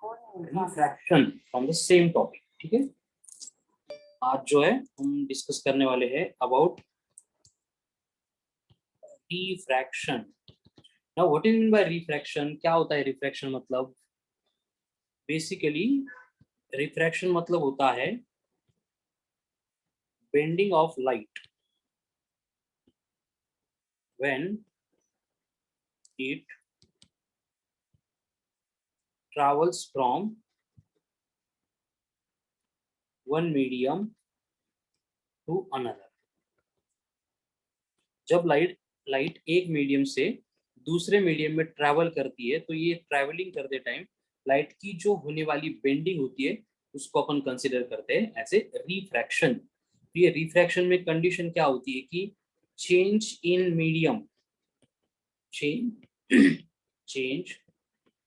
Refraction from the same topic. ठीक है, आज जो है हम डिस्कस करने वाले हैं about refraction. Now what is mean by refraction? क्या होता है रिफ्रैक्शन? मतलब बेसिकली रिफ्रैक्शन मतलब होता है bending of light when it travels from one medium to another। जब लाइट एक मीडियम से दूसरे मीडियम में ट्रैवल करती है तो ये ट्रैवलिंग करते टाइम लाइट की जो होने वाली बेंडिंग होती है उसको अपन कंसिडर करते हैं एज ए रिफ्रैक्शन। तो ये रिफ्रैक्शन में कंडीशन क्या होती है कि change in medium, change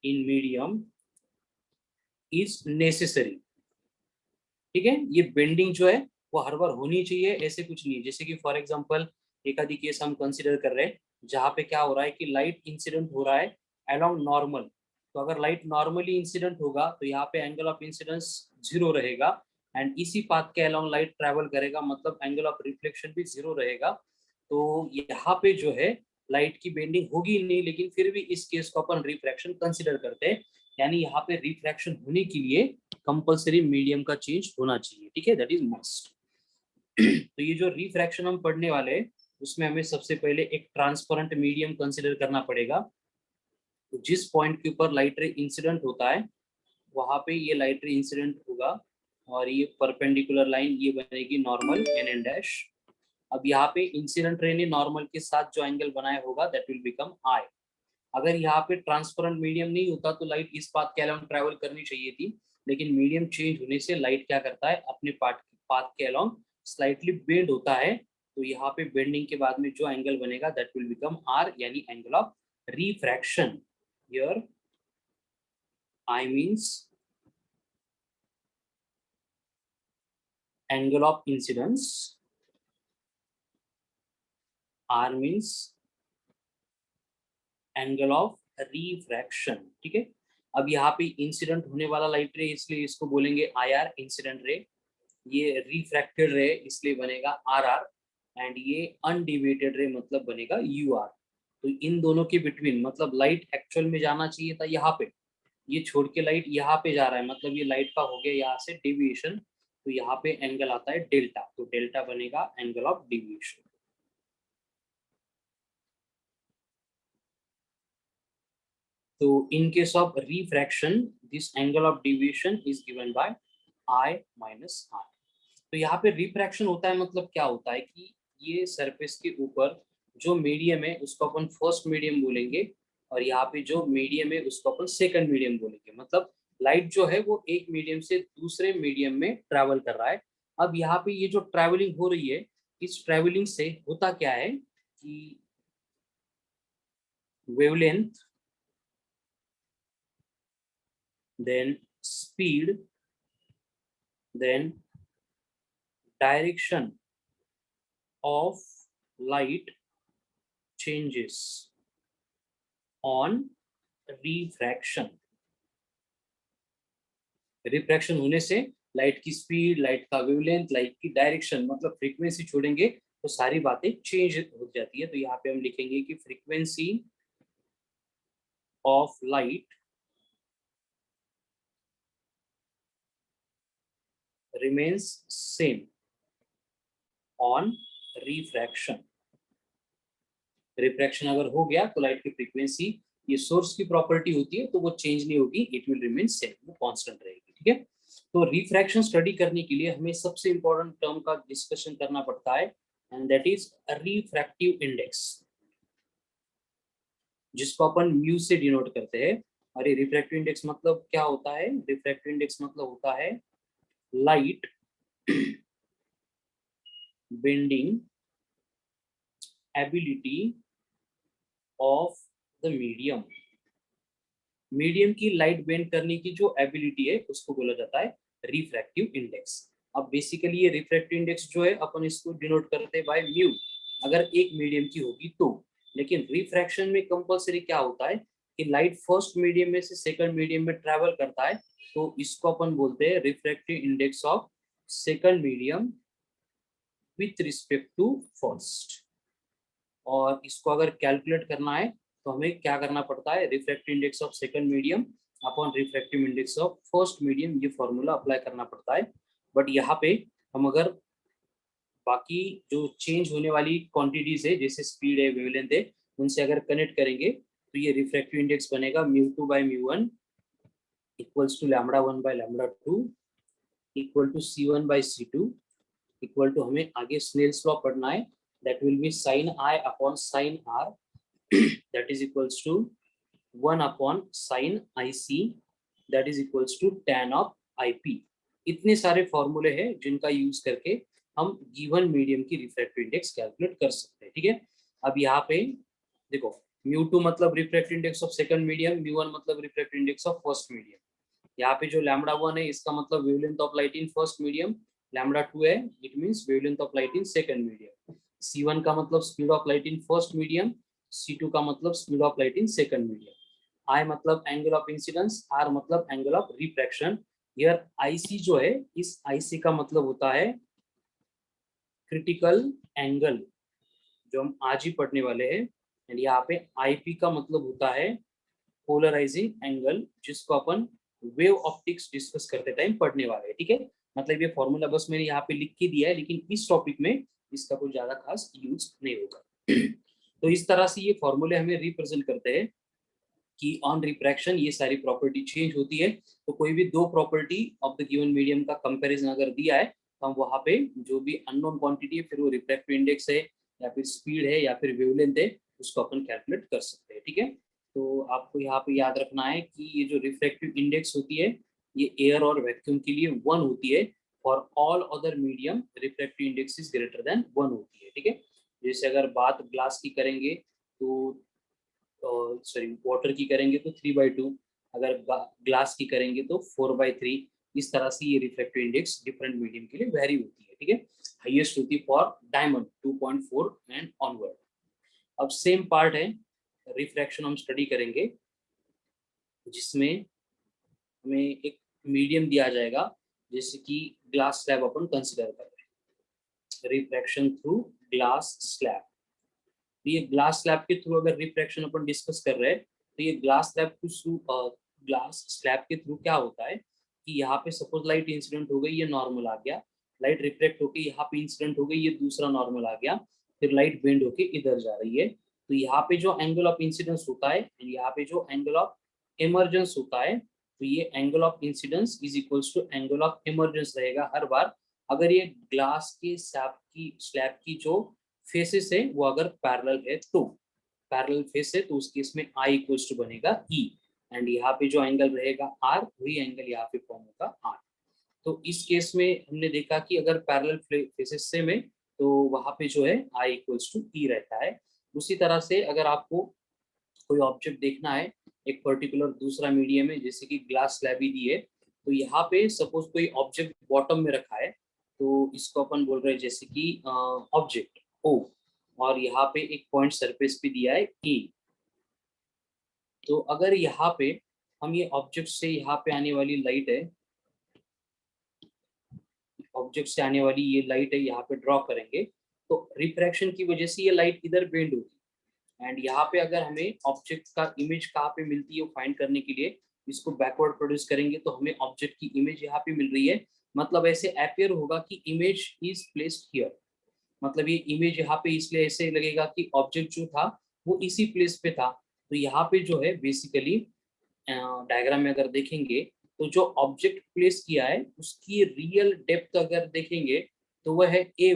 in medium is necessary. ठीक है, ये बेंडिंग जो है वो हर बार होनी चाहिए, ऐसे कुछ नहीं है। जैसे कि फॉर एग्जांपल एक आधी केस हम कंसीडर कर रहे हैं जहाँ पे क्या हो रहा है कि लाइट इंसिडेंट हो रहा है अलोंग नॉर्मल। तो अगर लाइट नॉर्मली इंसिडेंट होगा तो यहाँ पे एंगल ऑफ इंसिडेंस 0 रहेगा, एंड इसी पाथ के अलोंग लाइट ट्रेवल करेगा मतलब एंगल ऑफ रिफ्लेक्शन भी 0 रहेगा। तो यहाँ पे जो है लाइट की बेंडिंग होगी नहीं, लेकिन फिर भी इस केस को अपन रिफ्रैक्शन कंसिडर करते हैं। यानी यहाँ पे रिफ्रैक्शन होने के लिए कंपलसरी मीडियम का चेंज होना चाहिए। ठीक है, दैट इज मस्ट। तो ये जो रिफ्रैक्शन हम पढ़ने वाले हैं उसमें हमें सबसे पहले एक ट्रांसपेरेंट मीडियम कंसिडर करना पड़ेगा। तो जिस पॉइंट के ऊपर लाइट रे इंसिडेंट होता है वहां पे ये लाइट रे इंसिडेंट होगा और ये परपेंडिकुलर लाइन ये बनेगी नॉर्मल एन एन डैश। अब यहाँ पे इंसिडेंट रे ने नॉर्मल के साथ जो एंगल बनाया होगा दैट विल बिकम आई। अगर यहाँ पे ट्रांसपेरेंट मीडियम नहीं होता तो लाइट इस पाथ के अलोंग ट्रैवल करनी चाहिए थी, लेकिन मीडियम चेंज होने से लाइट क्या करता है अपने पाथ के अलोंग स्लाइटली बेंड होता है। तो यहाँ पे बेंडिंग के बाद में जो एंगल बनेगा दैट विल बिकम आर, यानी angle of refraction. Here I means angle of incidence, R means angle of refraction. ठीक है, अब यहाँ पे इंसिडेंट होने वाला लाइट रे इसलिए इसको बोलेंगे आई आर इंसिडेंट रे, ये रिफ्रैक्टेड रे इसलिए बनेगा आर आर, एंड ये अनडिविएटेड रे मतलब बनेगा यू आर। तो इन दोनों के बिटवीन मतलब लाइट एक्चुअल में जाना चाहिए था यहाँ पे, ये छोड़ के लाइट यहाँ पे जा रहा है मतलब ये लाइट का हो गया यहाँ से डेविएशन। तो यहाँ पे एंगल आता है डेल्टा, तो डेल्टा बनेगा एंगल ऑफ डेविएशन। तो in case of refraction this angle of deviation is given by I minus R. तो यहाँ पे रिफ्रैक्शन होता है मतलब क्या होता है कि ये सरफेस के ऊपर जो मीडियम है उसको अपन फर्स्ट मीडियम बोलेंगे, और यहाँ पे जो मीडियम है उसको अपन सेकंड मीडियम बोलेंगे। मतलब लाइट जो है वो एक मीडियम से दूसरे मीडियम में ट्रैवल कर रहा है। अब यहाँ पे ये जो ट्रैवलिंग हो रही है इस ट्रैवलिंग से होता क्या है कि wavelength, then speed, then direction of light changes on refraction। Refraction होने से लाइट की स्पीड, लाइट का वेवलेंथ, लाइट की डायरेक्शन मतलब फ्रीक्वेंसी छोड़ेंगे तो सारी बातें चेंज हो जाती है। तो यहाँ पे हम लिखेंगे कि frequency of light remains same on refraction. Refraction अगर हो गया तो लाइट की फ्रीक्वेंसी, ये सोर्स की प्रॉपर्टी होती है तो वो चेंज नहीं होगी, इट विल रिमेन सेम, वो कांस्टेंट रहेगी। ठीक है, तो रिफ्रैक्शन स्टडी करने के लिए हमें सबसे इंपॉर्टेंट टर्म का डिस्कशन करना पड़ता है and that is refractive index, जिसको अपन म्यू से डिनोट करते हैं। और ये रिफ्रैक्टिव इंडेक्स मतलब क्या होता है? रिफ्रैक्टिव इंडेक्स मतलब होता है light bending ability of the medium. Medium की लाइट बेंड करने की जो एबिलिटी है उसको बोला जाता है रिफ्रैक्टिव इंडेक्स। अब बेसिकली ये रिफ्रैक्टिव इंडेक्स जो है अपन इसको डिनोट करते हैं बाय म्यू, अगर एक मीडियम की होगी तो। लेकिन रिफ्रैक्शन में कंपलसरी क्या होता है कि लाइट फर्स्ट मीडियम में से सेकंड मीडियम में ट्रैवल करता है, तो इसको अपन बोलते हैं refractive index of second medium with respect to first. और इसको अगर कैलकुलेट करना है तो हमें क्या करना पड़ता है, refractive index of second medium upon refractive index of first medium, ये फॉर्मूला अप्लाई करना पड़ता है। बट यहाँ पे हम अगर बाकी जो चेंज होने वाली क्वांटिटीज है जैसे स्पीड है, वेवलेंथ है, उनसे अगर कनेक्ट करेंगे तो ये रिफ्रैक्टिव इंडेक्स बनेगा μ2 by μ1 equals to λ1 by λ2 equal to c1 by c2 equal to, हमें आगे स्नेल्स लॉ पढ़ना है, that will be sin I upon sin R that is equals to 1 upon sin IC that is equals to tan of IP। इतने सारे फॉर्मूले हैं जिनका use करके हम गिवन मीडियम की रिफ्रैक्टिव इंडेक्स कैलकुलेट कर सकते हैं। ठीक है, अब यहाँ पे देखो μ2 मतलब refractive index of second medium, μ1 मतलब refractive index of first medium. यहाँ पे जो λ1 है इसका मतलब wavelength of light in first medium, λ2 है it means wavelength of light in second medium, c1 का मतलब speed of light in first medium, c2 का मतलब speed of light in second medium, I मतलब एंगल ऑफ इंसिडेंस, R मतलब angle of refraction. Here IC जो है, इस IC का मतलब होता है क्रिटिकल एंगल, जो हम आज ही पढ़ने वाले हैं। एंड यहाँ पे IP का मतलब होता है पोलराइजिंग एंगल, जिसको अपन वेव ऑप्टिक्स डिस्कस करते टाइम पढ़ने वाले हैं। ठीक है, मतलब ये फॉर्मूला बस मैंने यहाँ पे लिख के दिया है, लेकिन इस टॉपिक में इसका कोई ज्यादा खास यूज नहीं होगा। तो इस तरह से ये फॉर्मूले हमें रिप्रेजेंट करते हैं कि ऑन रिफ्रैक्शन ये सारी प्रॉपर्टी चेंज होती है। तो कोई भी दो property of the given medium का कंपैरिजन अगर दिया है तो हम वहाँ पे जो भी अननोन क्वांटिटी है, फिर वो रिफ्रैक्टिव इंडेक्स है या फिर स्पीड है या फिर वेवलेंथ है, उसको अपन कैलकुलेट कर सकते हैं। ठीक है, तो आपको यहाँ पे याद रखना है कि ये जो रिफ्रैक्टिव इंडेक्स होती है ये एयर और वैक्यूम के लिए 1 होती है, for all other medium refractive index is greater then 1 होती है। ठीक है, जैसे अगर बात ग्लास की करेंगे तो सॉरी वाटर की करेंगे तो 3/2, अगर ग्लास की करेंगे तो 4/3। इस तरह से ये रिफ्रैक्टिव इंडेक्स डिफरेंट मीडियम के लिए वेरी होती है। ठीक है, हाईएस्ट होती है फॉर डायमंड 2.4 एंड ऑनवर्ड। अब सेम पार्ट है, रिफ्रैक्शन हम स्टडी करेंगे, जिसमें हमें एक मीडियम दिया जाएगा, जैसे कि ग्लास स्लैब अपन कंसिडर कर रहे हैं, रिफ्रैक्शन थ्रू ग्लास स्लैब। ये ग्लास स्लैब के थ्रू अगर रिफ्रैक्शन अपन डिस्कस कर रहे हैं, तो ये ग्लास स्लैब के थ्रू के थ्रू क्या होता है कि यहाँ पे सपोज लाइट इंसिडेंट हो गई, ये नॉर्मल आ गया, लाइट रिफ्लेक्ट होके यहाँ पे इंसिडेंट हो गई, ये दूसरा नॉर्मल आ गया, फिर लाइट बेंड होके इधर जा रही है। तो यहाँ पे जो एंगल ऑफ इंसिडेंस होता है, यहाँ पे जो एंगल ऑफ इमर्जेंस होता है, तो ये angle of incidence is equals to angle of emergence रहेगा हर बार, अगर ये ग्लास की स्लैब की जो फेसेस है वो अगर पैरेलल है, तो पैरेलल फेस है तो उस केस में I इक्वल्स टू बनेगा E, एंड यहाँ पे जो एंगल रहेगा R, वही एंगल यहाँ पे फॉर्म होगा R। तो इस केस में हमने देखा कि अगर पैरेलल फेसेस से में, तो वहां पे जो है I इक्वल्स टू E रहता है। उसी तरह से अगर आपको कोई ऑब्जेक्ट देखना है एक पर्टिकुलर दूसरा मीडियम में, जैसे कि ग्लास स्लैब ही दी है, तो यहाँ पे सपोज कोई ऑब्जेक्ट बॉटम में रखा है, तो इसको अपन बोल रहे हैं जैसे कि ऑब्जेक्ट O, और यहाँ पे एक पॉइंट सरफेस पे दिया है E। तो अगर यहाँ पे हम ये ऑब्जेक्ट से यहाँ पे आने वाली लाइट है, ऑब्जेक्ट से आने वाली ये लाइट है यहाँ पे ड्रॉ करेंगे, तो रिफ्रैक्शन की वजह से ये लाइट इधर बेंड होगी, एंड यहाँ पे अगर हमें ऑब्जेक्ट का इमेज कहाँ पे मिलती है वो फाइंड करने के लिए इसको बैकवर्ड प्रोड्यूस करेंगे, तो हमें ऑब्जेक्ट की इमेज यहाँ पे मिल रही है, मतलब ऐसे अपियर होगा कि इमेज इज प्लेस्ड हियर, मतलब ये इमेज यहाँ पे इसलिए ऐसे लगेगा कि ऑब्जेक्ट जो था वो इसी प्लेस पे था। तो यहाँ पे जो है बेसिकली डायग्राम में अगर देखेंगे तो जो ऑब्जेक्ट प्लेस किया है उसकी रियल डेप्थ अगर देखेंगे तो वह है ए,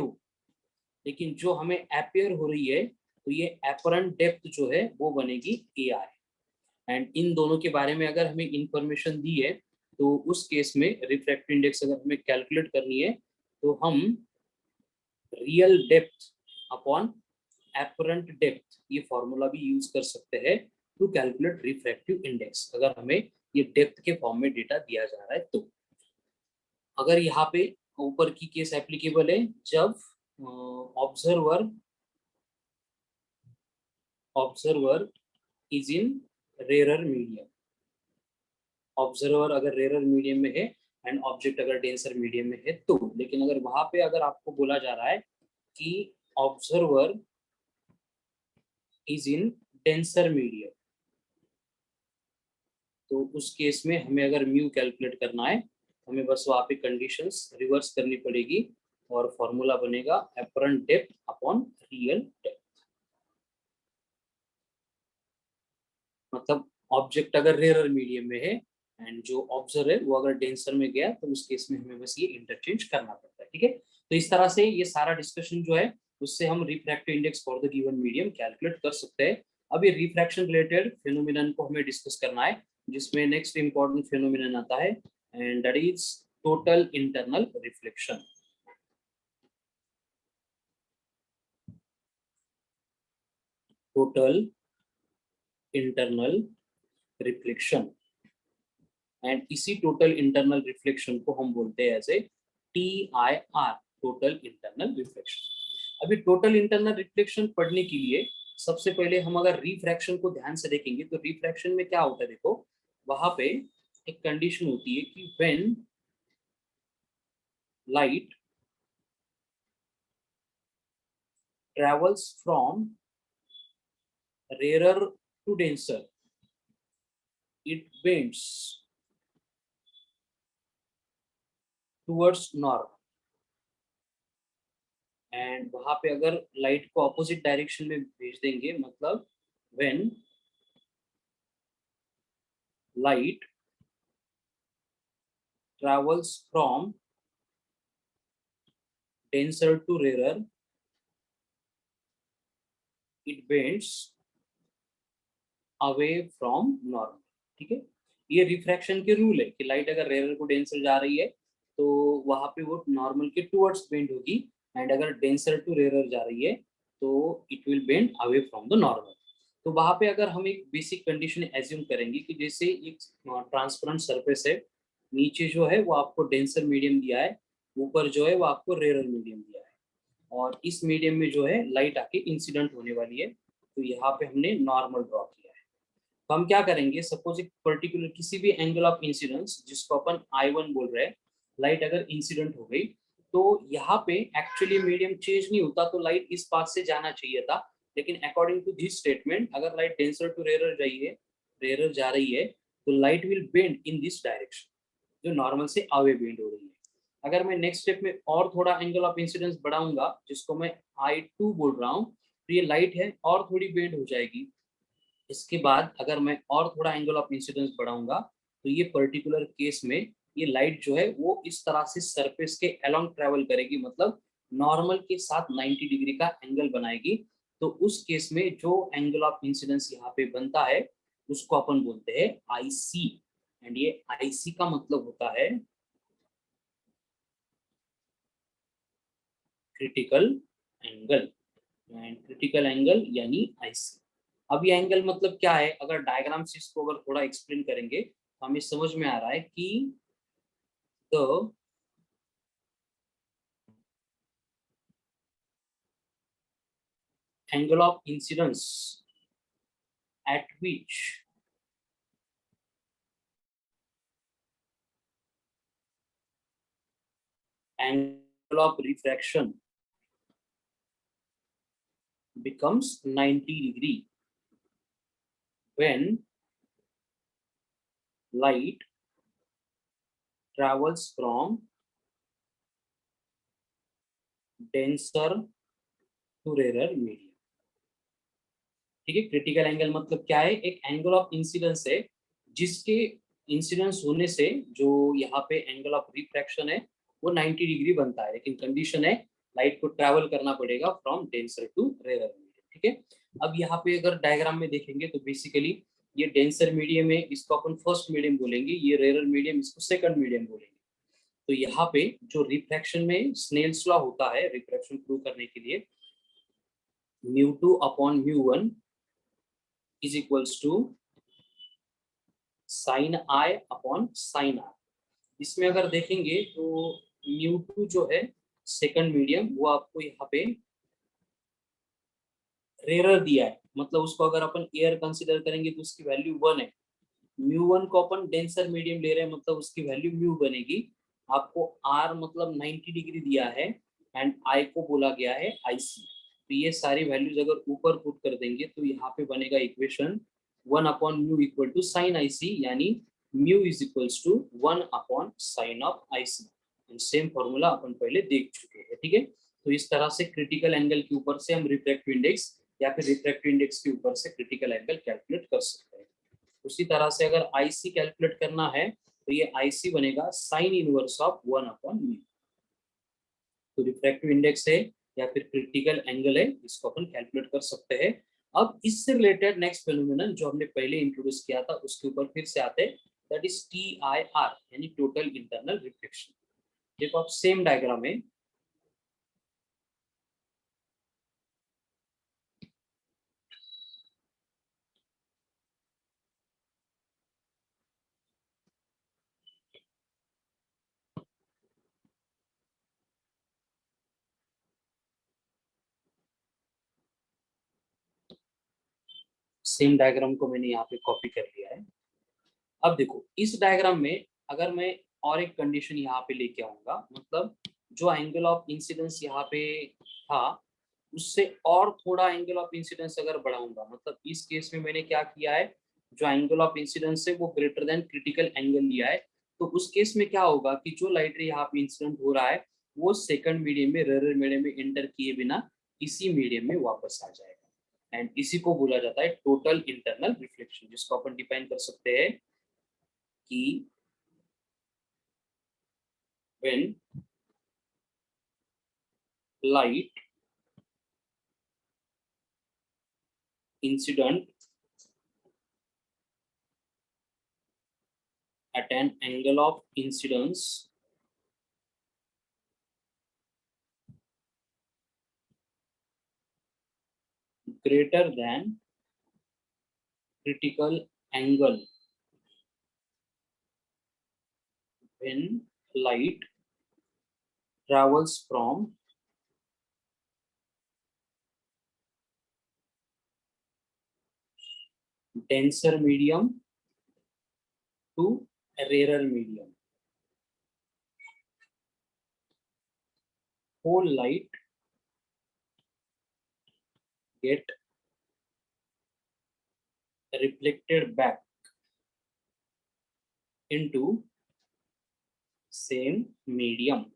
लेकिन जो हमें अपेयर हो रही है तो ये अपरेंट डेप्थ जो है वो बनेगी ए आई। एंड इन दोनों के बारे में अगर हमें इंफॉर्मेशन दी है, तो उस केस में रिफ्रैक्टिव इंडेक्स अगर हमें कैलकुलेट करनी है, तो हम real depth upon apparent depth ये फॉर्मूला भी यूज कर सकते हैं टू कैलकुलेट रिफ्रैक्टिव इंडेक्स, अगर हमें ये डेप्थ के फॉर्म में डेटा दिया जा रहा है तो। अगर यहाँ पे ऊपर की केस एप्लीकेबल है जब observer is in rarer medium, observer अगर रेरर मीडियम में है एंड ऑब्जेक्ट अगर डेंसर मीडियम में है तो। लेकिन अगर वहां पे अगर आपको बोला जा रहा है कि observer is in denser medium, तो उस केस में हमें अगर म्यू कैलकुलेट करना है, हमें बस वहाँ पे कंडीशंस रिवर्स करनी पड़ेगी और फॉर्मूला बनेगा apparent depth upon real depth. मतलब ऑब्जेक्ट अगर रेयर मीडियम में है एंड जो ऑब्जर्वर है वो अगर डेंसर में गया तो उस केस में हमें बस ये इंटरचेंज करना पड़ता है। ठीक है, तो इस तरह से ये सारा डिस्कशन जो है उससे हम refractive index for the given medium calculate कर सकते हैं। अब ये रिफ्रैक्शन रिलेटेड फिनोमिनन को हमें डिस्कस करना है, जिसमें नेक्स्ट इंपॉर्टेंट फिनोमिनन आता है and that is total internal reflection. Total internal reflection and इसी टोटल इंटरनल रिफ्लेक्शन को हम बोलते हैं as a TIR, total internal reflection. अभी टोटल इंटरनल रिफ्लेक्शन पढ़ने के लिए सबसे पहले हम अगर रिफ्रैक्शन को ध्यान से देखेंगे तो रिफ्रैक्शन में क्या होता है, देखो वहां पे एक कंडीशन होती है कि when light travels from rare to denser it bends towards north, and वहां पे अगर लाइट को अपोजिट डायरेक्शन में भेज देंगे, मतलब when light travels from denser to rarer it bends away from normal। ठीक है, ये रिफ्रैक्शन के रूल है कि लाइट अगर रेयर को डेंसर जा रही है तो वहां पे वो नॉर्मल के टुवर्ड्स बेंड होगी, एंड अगर डेंसर टू रेयर जा रही है तो it will bend away from the normal. तो वहां पे अगर हम एक बेसिक कंडीशन एज्यूम करेंगे कि जैसे एक ट्रांसपेरेंट सरफेस है, नीचे जो है वो आपको डेंसर मीडियम दिया है, ऊपर जो है वो आपको रेयर मीडियम दिया है, और इस मीडियम में जो है लाइट आके इंसिडेंट होने वाली है, तो यहाँ पे हमने नॉर्मल ड्रॉ किया है। तो हम क्या करेंगे, सपोज एक पर्टिकुलर किसी भी एंगल ऑफ इंसिडेंस जिसको अपन I1 बोल रहे हैं, लाइट अगर इंसिडेंट हो गई तो यहाँ पे एक्चुअली मीडियम चेंज नहीं होता, तो लाइट इस पाथ से जाना चाहिए था, लेकिन अकॉर्डिंग टू दिस स्टेटमेंट अगर लाइट डेंसर टू रेयर जाइए, रेयर जा रही है तो light will bend in this direction, जो नॉर्मल से अवे बेंड हो रही है। अगर मैं नेक्स्ट स्टेप में और थोड़ा एंगल ऑफ इंसिडेंस बढ़ाऊंगा जिसको मैं I2 बोल रहा हूँ, तो ये लाइट है और थोड़ी बेंड हो जाएगी। इसके बाद अगर मैं और थोड़ा एंगल ऑफ इंसिडेंस बढ़ाऊंगा तो ये पर्टिकुलर केस में ये लाइट जो है वो इस तरह से सरफेस के अलोंग ट्रेवल करेगी, मतलब नॉर्मल के साथ 90 डिग्री का एंगल बनाएगी। तो उस केस में जो एंगल ऑफ इंसिडेंस यहाँ पे बनता है उसको अपन बोलते हैं IC, एंड ये IC का मतलब होता है critical angle, and critical angle यानी IC। अब ये एंगल मतलब क्या है, अगर डायग्राम से इसको अगर थोड़ा एक्सप्लेन करेंगे तो हमें समझ में आ रहा है कि the angle of incidence at which angle of refraction becomes 90 degree when light travels from denser to rarer medium। ठीक है, क्रिटिकल एंगल मतलब क्या है, एक एंगल ऑफ इंसिडेंस है जिसके इंसिडेंस होने से जो यहाँ पे एंगल ऑफ रिफ्रैक्शन है वो 90 डिग्री बनता है, लेकिन कंडीशन है लाइट को ट्रैवल करना पड़ेगा from denser to rare medium. ठीक है, अब यहाँ पे अगर डायग्राम में देखेंगे तो बेसिकली ये डेंसर मीडियम है, इसको अपन फर्स्ट मीडियम बोलेंगे, ये रेयर मीडियम इसको सेकंड मीडियम बोलेंगे। तो यहाँ पे जो रिफ्रैक्शन में स्नेल्स लॉ होता है रिफ्रैक्शन प्रूव करने के लिए, μ2 अपॉन μ1 is equals to sine I upon sine R। इसमें अगर देखेंगे तो μ2 जो है सेकंड मीडियम वो आपको यहाँ पे रेयर दिया है, मतलब उसको अगर अपन एयर कंसिडर करेंगे तो उसकी वैल्यू 1 है। म्यू 1 को अपन डेंसर मीडियम ले रहे हैं, मतलब उसकी वैल्यू म्यू बनेगी। आपको आर मतलब 90 डिग्री दिया है एंड आई को बोला गया है आईसी। तो ये सारी वैल्यूज अगर ऊपर पुट कर देंगे तो यहाँ पे बनेगा equation 1/μ equal to sine IC, यानी mu is equals to 1/sin of IC. Same formula अपन पहले देख चुके हैं, ठीक है। तो इस तरह से क्रिटिकल एंगल के ऊपर से हम रिफ्रैक्टिव इंडेक्स या फिर रिफ्रैक्टिव इंडेक्स के ऊपर से क्रिटिकल एंगल कैलकुलेट कर सकते हैं। उसी तरह से अगर आईसी कैलकुलेट करना है तो ये आईसी बनेगा साइन इनवर्स ऑफ 1/μ। तो रिफ्रैक्टिव इंडेक्स है या फिर क्रिटिकल एंगल है, इसको अपन कैलकुलेट कर सकते हैं। अब इससे रिलेटेड नेक्स्ट फिनोमेनन जो हमने पहले इंट्रोड्यूस किया था उसके ऊपर फिर से आते हैं, दैट इज TIR यानी टोटल इंटरनल रिफ्लेक्शन। देखो आप सेम डायग्राम में सेम डायग्राम को मैंने यहाँ पे कॉपी कर लिया है। अब देखो इस डायग्राम में अगर मैं और एक कंडीशन यहाँ पे लेके आऊंगा, मतलब जो एंगल ऑफ इंसिडेंस यहाँ पे था उससे और थोड़ा एंगल ऑफ इंसिडेंस अगर बढ़ाऊंगा, मतलब इस केस में मैंने क्या किया है, जो एंगल ऑफ इंसिडेंस है वो ग्रेटर देन क्रिटिकल एंगल लिया है। तो उस केस में क्या होगा कि जो लाइट रे यहाँ पे इंसिडेंट हो रहा है वो सेकंड मीडियम में, रेयर मीडियम में एंटर किए बिना इसी मीडियम में वापस आ जाएगा। एंड इसी को बोला जाता है टोटल इंटरनल रिफ्लेक्शन, जिसको अपन डिफाइन कर सकते हैं कि when light incident at an angle of incidence greater than critical angle, when light travels from denser medium to rarer medium, whole light get reflected back into same medium।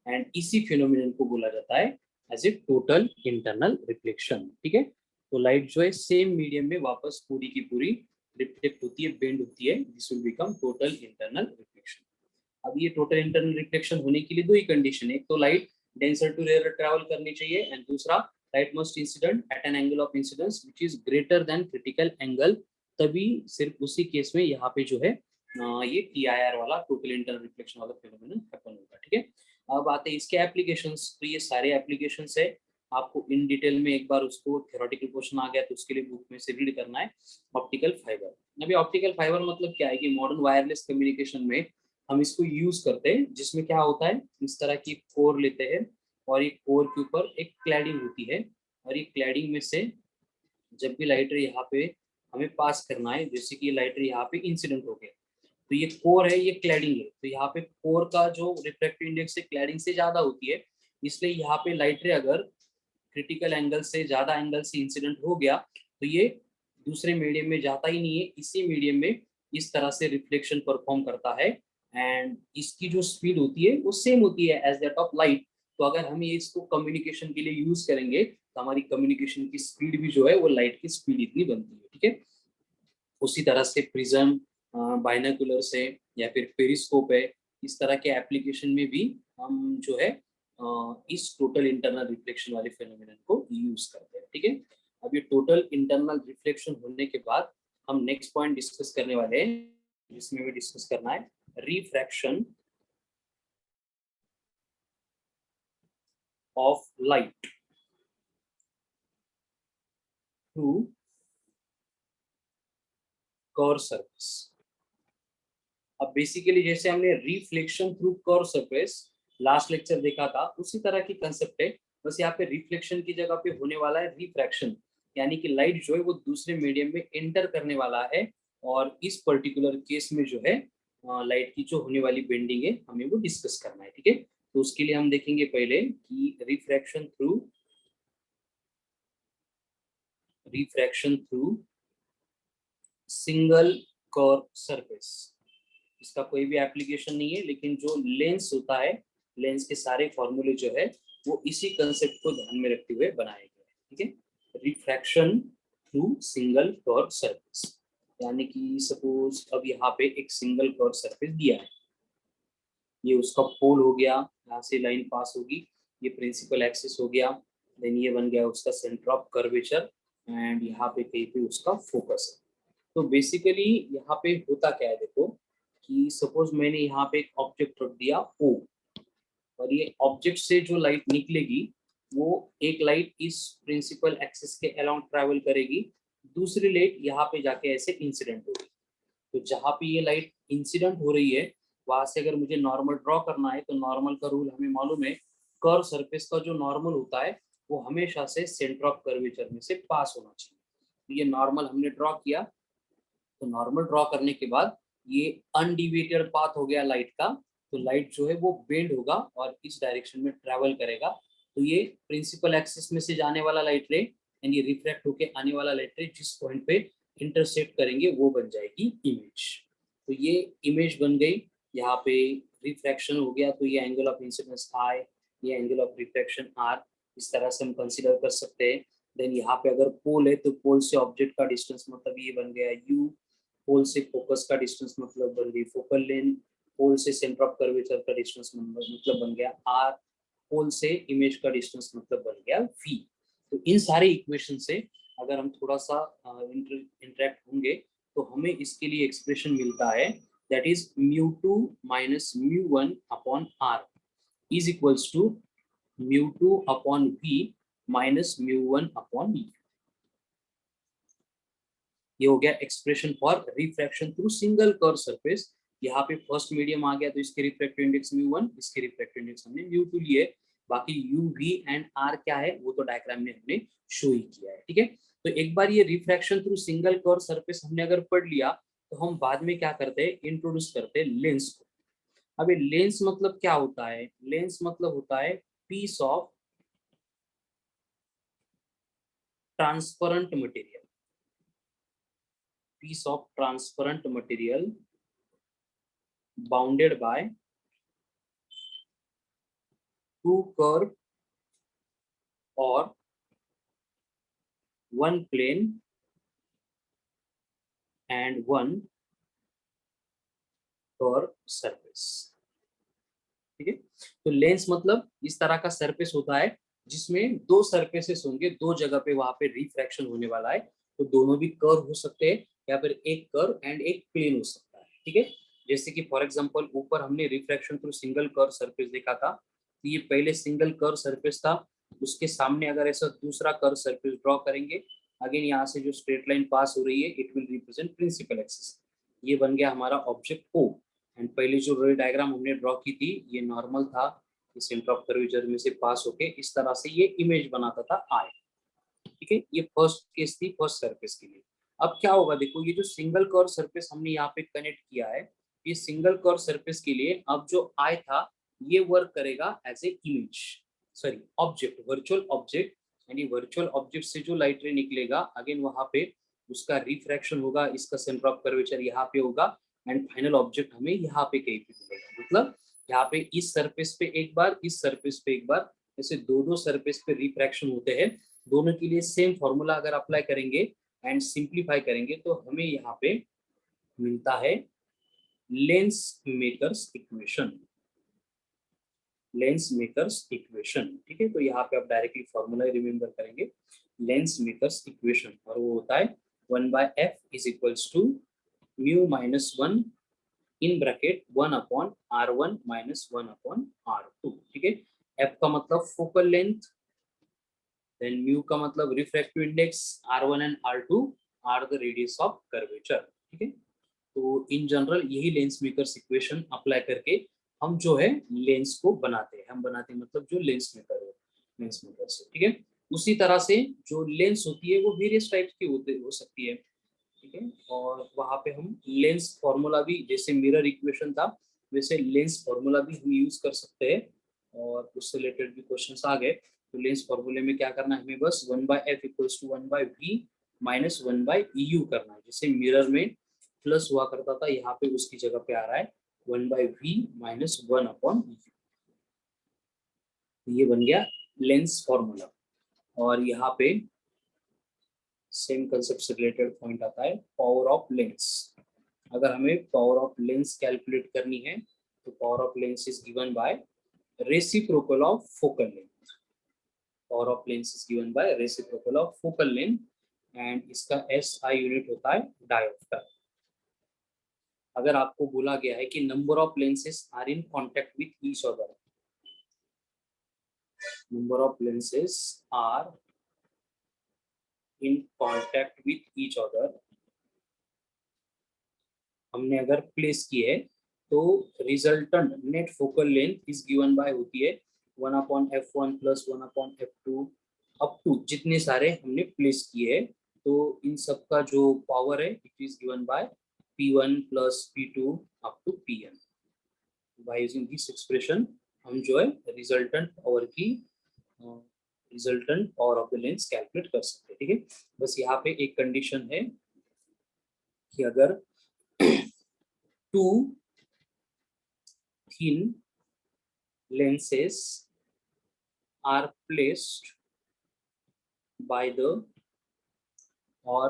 And इसी phenomenon को बोला जाता है as a total internal reflection, ठीक है। तो light जो है सेम मीडियम में वापस पूरी की पूरी रिफ्लेक्ट होती है, बेंड होती है, this will become total internal reflection. अब ये टोटल इंटरनल रिफ्लेक्शन होने के लिए दो ही कंडीशन है, एक तो light denser to rare travel करनी चाहिए एंड दूसरा light must incident at an angle of incidence which is greater than critical angle. तभी सिर्फ उसी केस में यहाँ पे जो है ये TIR वाला टोटल इंटरनल रिफ्लेक्शन वाला फिनोमेनन हैपन होगा, ठीक है। अब आते हैं इसके एप्लीकेशंस। तो ये सारे एप्लीकेशंस है, आपको इन डिटेल में एक बार उसको थ्योरेटिकल क्वेश्चन आ गया तो उसके लिए बुक में से रीड करना है। ऑप्टिकल फाइबर, अभी ऑप्टिकल फाइबर मतलब क्या है कि मॉडर्न वायरलेस कम्युनिकेशन में हम इसको यूज करते हैं, जिसमें क्या होता है इस तरह की कोर लेते हैं और एक कोर के ऊपर एक क्लैडिंग होती है, और ये क्लैडिंग में से जब भी लाइट रे यहाँ पे हमें पास करना है, जैसे कि लाइट रे यहाँ पे इंसिडेंट हो गया तो ये कोर है, ये क्लैडिंग है, तो यहाँ पे कोर का जो रिफ्रैक्टिव इंडेक्स है क्लैडिंग से ज्यादा होती है, इसलिए यहाँ पे लाइट रे अगर क्रिटिकल एंगल से ज्यादा एंगल से इंसिडेंट हो गया तो ये दूसरे मीडियम में जाता ही नहीं है, इसी मीडियम में इस तरह से रिफ्लेक्शन परफॉर्म करता है। एंड इसकी जो स्पीड होती है वो सेम होती है एज दैट ऑफ लाइट। तो अगर हम ये इसको कम्युनिकेशन के लिए यूज करेंगे तो हमारी कम्युनिकेशन की स्पीड भी जो है वो लाइट की स्पीड इतनी बनती है, ठीक है। उसी तरह से प्रिज्म, बाइनोकुलर से या फिर पेरिस्कोप है, इस तरह के एप्लीकेशन में भी हम जो है इस टोटल इंटरनल रिफ्लेक्शन वाले फिनोमेनन को यूज करते हैं, ठीक है। अब ये टोटल इंटरनल रिफ्लेक्शन होने के बाद हम नेक्स्ट पॉइंट डिस्कस करने वाले हैं, जिसमें भी डिस्कस करना है refraction of light through curve surface. अब बेसिकली जैसे हमने reflection through curve surface last lecture देखा था, उसी तरह की कंसेप्ट है, बस यहाँ पे रिफ्लेक्शन की जगह पे होने वाला है रिफ्रैक्शन, यानी कि लाइट जो है वो दूसरे मीडियम में एंटर करने वाला है, और इस पर्टिकुलर केस में जो है लाइट की जो होने वाली बेंडिंग है हमें वो डिस्कस करना है। ठीक है, तो उसके लिए हम देखेंगे पहले कि refraction through single curve surface. इसका कोई भी एप्लीकेशन नहीं है, लेकिन जो लेंस होता है, लेंस के सारे फॉर्मूले जो है वो इसी कंसेप्ट को ध्यान में रखते हुए बनाए गए हैं। ठीक है, refraction through single curve surface, यानी कि सपोज अब यहाँ पे एक सिंगल कर्व सरफेस दिया है, ये उसका पोल हो गया, यहाँ से लाइन पास होगी, ये प्रिंसिपल एक्सिस हो गया, देन ये बन गया उसका सेंटर ऑफ कर्वेचर, एंड यहाँ पे कहीं पे उसका फोकस है। तो बेसिकली यहाँ पे होता क्या है, देखो कि सपोज मैंने यहाँ पे एक ऑब्जेक्ट रख दिया O, और ये ऑब्जेक्ट से जो लाइट निकलेगी वो एक लाइट इस प्रिंसिपल एक्सिस के अलोंग ट्रैवल करेगी, दूसरी लाइट यहाँ पे जाके ऐसे इंसिडेंट होगी। तो जहाँ पे ये लाइट इंसिडेंट हो रही है वहां से अगर मुझे नॉर्मल ड्रॉ करना है, तो नॉर्मल का रूल हमें मालूम है, कर्व सरफेस का जो नॉर्मल होता है वो हमेशा से सेंटर ऑफ कर्वेचर में से पास होना चाहिए। तो ये नॉर्मल हमने ड्रॉ किया, तो नॉर्मल ड्रॉ करने के बाद ये अनडिविएटेड पाथ हो गया लाइट का, तो लाइट जो है वो बेंड होगा और इस डायरेक्शन में ट्रैवल करेगा। तो ये प्रिंसिपल एक्सिस में से जाने वाला लाइट रे एंड ये रिफ्लेक्ट होके आने वाला लाइट रे जिस पॉइंट पे इंटरसेक्ट करेंगे वो बन जाएगी इमेज। तो ये इमेज बन गई, यहाँ पे रिफ्रैक्शन हो गया, तो ये एंगल ऑफ इंसिडेंस आई, ये एंगल ऑफ रिफ्रैक्शन आर, इस तरह से हम कंसीडर कर सकते हैं। देन यहाँ पे अगर पोल है तो पोल से ऑब्जेक्ट का डिस्टेंस मतलब ये बन गया यू, पोल से फोकस का डिस्टेंस मतलब बन गई फोकल लेंथ, पोल से सेंटर ऑफ कर्वेचर का डिस्टेंस मतलब बन गया आर, पोल से इमेज का डिस्टेंस मतलब बन गया वी। तो इन सारे इक्वेशन से अगर हम थोड़ा सा इंटरेक्ट होंगे तो हमें इसके लिए एक्सप्रेशन मिलता है, that is μ2 minus μ1 upon R is equals to μ2 upon v minus μ1 upon v। ये हो गया expression for refraction through single curve surface. यहाँ पे फर्स्ट मीडियम आ गया तो इसके रिफ्रैक्टिव इंडेक्स μ1, इसके रिफ्रैक्टिव इंडेक्स हमने μ2 लिए, बाकी u v एंड r क्या है वो तो डायग्राम में हमने शो ही किया है। ठीक है, तो एक बार ये refraction through single curve surface हमने अगर पढ़ लिया तो हम बाद में क्या करते हैं, इंट्रोड्यूस करते हैं लेंस को। अब ये लेंस मतलब क्या होता है, लेंस मतलब होता है piece of transparent material, piece of transparent material bounded by two curve or one plane and one curve surface। ठीक है, तो लेंस मतलब इस तरह का सरफेस होता है जिसमें दो सरफेसेस होंगे, दो जगह पे वहां पे रिफ्रैक्शन होने वाला है, तो दोनों भी कर्व हो सकते हैं या फिर एक कर्व एंड एक प्लेन हो सकता है। ठीक है, जैसे कि फॉर एग्जांपल ऊपर हमने refraction through single curve surface देखा था, तो ये पहले सिंगल कर्व सरफेस था, उसके सामने अगर ऐसा दूसरा कर्व सरफेस ड्रॉ करेंगे, अगेन यहाँ से जो स्ट्रेट लाइन पास हो रही है it will represent principal axis, ये बन गया हमारा ऑब्जेक्ट O। एंड पहले जो रे डायग्राम हमने ड्रॉ की थी ये नॉर्मल था, ये सेंटर ऑफ कर्वेचर में से पास होके इस तरह से ये इमेज बनाता था आई। ठीक है, ये फर्स्ट केस थी फर्स्ट सरफेस के लिए। अब क्या होगा, देखो ये जो सिंगल कर्व सरफेस हमने यहाँ पे कनेक्ट किया है, ये सिंगल कर्व सरफेस के लिए अब जो आई था ये वर्क करेगा as a image, sorry object, virtual object, यानी वर्चुअल ऑब्जेक्ट से जो लाइट रे निकलेगा अगेन वहां पे उसका रिफ्रैक्शन होगा, इसका सेंटर ऑफ कर्वेचर यहाँ पे होगा एंड फाइनल ऑब्जेक्ट हमें यहाँ पे कहीं पे मिलेगा। मतलब यहाँ पे इस सरफेस पे एक बार, इस सरफेस पे एक बार, ऐसे दो दो सरफेस पे रिफ्रैक्शन होते हैं। दोनों के लिए सेम फॉर्मूला अगर अप्लाई करेंगे एंड सिंप्लीफाई करेंगे तो हमें यहाँ पे मिलता है lens makers equation, lens makers equation. ठीक है, तो यहाँ पे आप डायरेक्टली फॉर्मूला रिमेम्बर करेंगे, लेंस मेकर्स इक्वेशन, और वो होता है 1/f is equals to mu minus 1 in bracket 1 upon r1 minus 1 upon r2। ठीक है, f का मतलब फोकल लेंथ, देन म्यू का मतलब refractive index, r1 and r2 are the radius of curvature. ठीक है, तो इन जनरल यही लेंस मेकर्स इक्वेशन अप्लाई करके हम जो है लेंस को बनाते हैं, हम बनाते हैं मतलब जो लेंस मेकर है, लेंस मेकर से। ठीक है, उसी तरह से जो लेंस होती है वो वेरियस टाइप्स की हो सकती है, ठीक है। और वहां पे हम लेंस फॉर्मूला भी, जैसे मिरर इक्वेशन था वैसे लेंस फॉर्मूला भी हम यूज कर सकते हैं, और उससे रिलेटेड भी क्वेश्चंस आ गए। तो लेंस फॉर्मूले में क्या करना है हमें, बस 1/f equals to 1/v minus 1/u करना है। जैसे मिरर में प्लस हुआ करता था, यहाँ पे उसकी जगह पे आ रहा है 1/v माइनस 1/u। ये बन गया लेंस फॉर्मूला। और यहाँ पे सेम कंसेप्ट से रिलेटेड पॉइंट आता है पावर ऑफ लेंस। अगर हमें पावर ऑफ लेंस कैलकुलेट करनी है तो power of lens is given by reciprocal of focal length. Power of lens is given by reciprocal of focal length, and इसका SI unit होता है डायोप्टर। अगर आपको बोला गया है कि number of lenses are in contact with each other, number of lenses are in contact with each other, हमने अगर प्लेस की है तो resultant net focal length is given by होती है 1/f1 plus 1/f2 up to जितने सारे हमने प्लेस किए हैं। तो इन सब का जो पावर है it is given by p1 plus p2 up to pn। By using this expression हम जो है रिजल्टेंट पावर की resultant power of the lens calculate कर सकते हैं, ठीक है। बस यहाँ पे एक कंडीशन है कि अगर to thin lenses are placed by the or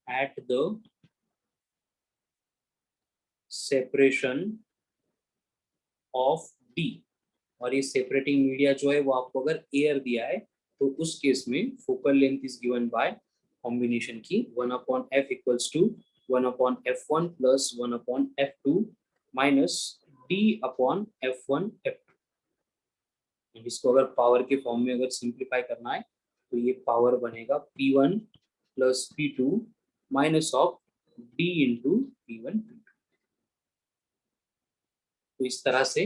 at the separation of D, और ये सेपरेटिंग मीडिया जो है वो आपको अगर एयर दिया है तो उस केस में focal length is given bye combination की 1/f equals to 1/f1 plus 1/f2 minus d/f1f2। इसको अगर पावर के फॉर्म में अगर सिंप्लीफाई करना है तो ये पावर बनेगा p1 plus p2 minus of d into p1 p2। तो इस तरह से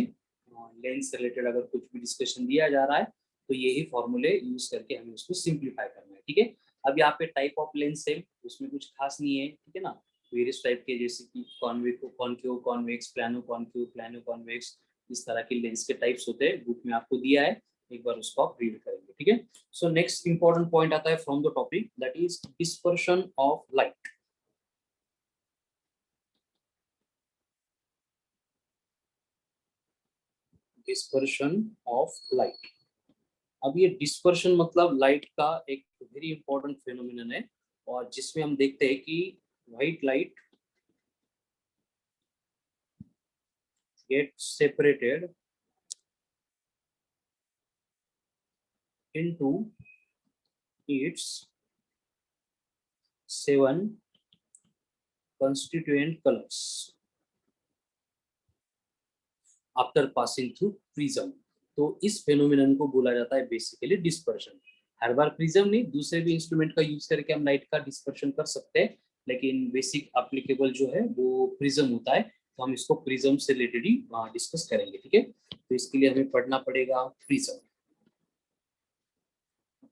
लेंस से रिलेटेड अगर कुछ भी डिस्कशन दिया जा रहा है तो यही फॉर्मूले यूज करके हमें उसको सिंप्लीफाई करना है, ठीक है। अब यहाँ पे टाइप ऑफ लेंस है, उसमें कुछ खास नहीं है, ठीक है ना। वेरियस टाइप के, जैसे कि concave convex, plano concave, plano convex, इस तरह के लेंस के टाइप्स होते हैं, बुक में आपको दिया है, एक बार उसको आप रीड करेंगे, ठीक है। सो नेक्स्ट इंपॉर्टेंट पॉइंट आता है from the topic, that is dispersion of light. Dispersion of light. अब ये डिस्पर्शन मतलब लाइट का एक वेरी इंपॉर्टेंट फेनोमेनन है, और जिसमें हम देखते हैं कि white light get separated into its 7 constituent colors after passing through prism. तो इस फेनोमेनन को बोला जाता है बेसिकली डिस्पर्शन। हर बार प्रिज्म नहीं, दूसरे भी इंस्ट्रूमेंट का यूज करके हम लाइट का डिस्पर्शन कर सकते हैं, लेकिन बेसिक एप्लीकेबल जो है वो प्रिज्म होता है, तो हम इसको प्रिज्म से रिलेटेड ही डिस्कस करेंगे, ठीक है। तो इसके लिए हमें पढ़ना पड़ेगा प्रिज्म।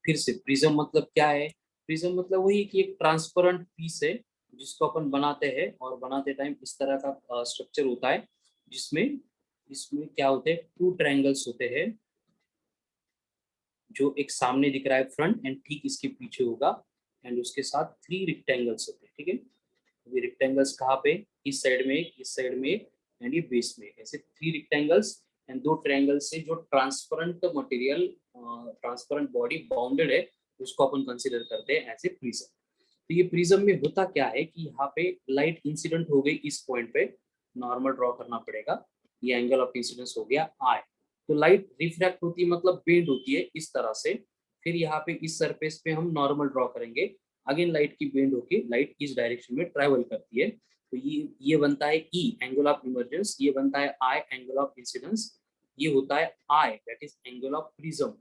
फिर से प्रिज्म मतलब क्या है, प्रिज्म मतलब वही कि एक ट्रांसपेरेंट पीस है जिसको अपन बनाते हैं, और बनाते टाइम इस तरह का स्ट्रक्चर होता है जिसमें इसमें क्या होते हैं, टू ट्रायंगल्स होते हैं, जो एक सामने दिख रहा है फ्रंट एंड ठीक इसके पीछे होगा, एंड उसके साथ 3 रेक्टेंगल्स होते हैं, ठीक है। ये रेक्टेंगल्स कहाँ पे, इस साइड में एक, इस साइड में एक, एंड ये बेस में, ऐसे 3 रेक्टेंगल्स एंड 2 ट्रायंगल्स से जो transparent material, transparent body bounded है, उसको अपन कंसीडर करते हैं एज ए प्रिज्म। तो ये प्रिज्म में होता क्या है कि यहाँ पे लाइट इंसिडेंट हो गई इस पॉइंट पे, नॉर्मल ड्रॉ करना पड़ेगा, ये एंगल ऑफ इंसिडेंस हो गया आई। तो लाइट रिफ्रैक्ट होती है मतलब बेंड होती है इस तरह से, फिर यहाँ पे इस सरफेस पे हम नॉर्मल ड्रॉ करेंगे, अगेन लाइट की बेंड होके लाइट इस डायरेक्शन में ट्रैवल करती है। तो ये बनता है ई एंगल ऑफ इमर्जेंस, ये बनता है आई एंगल ऑफ इंसिडेंस, ये होता है I that is angle of prism,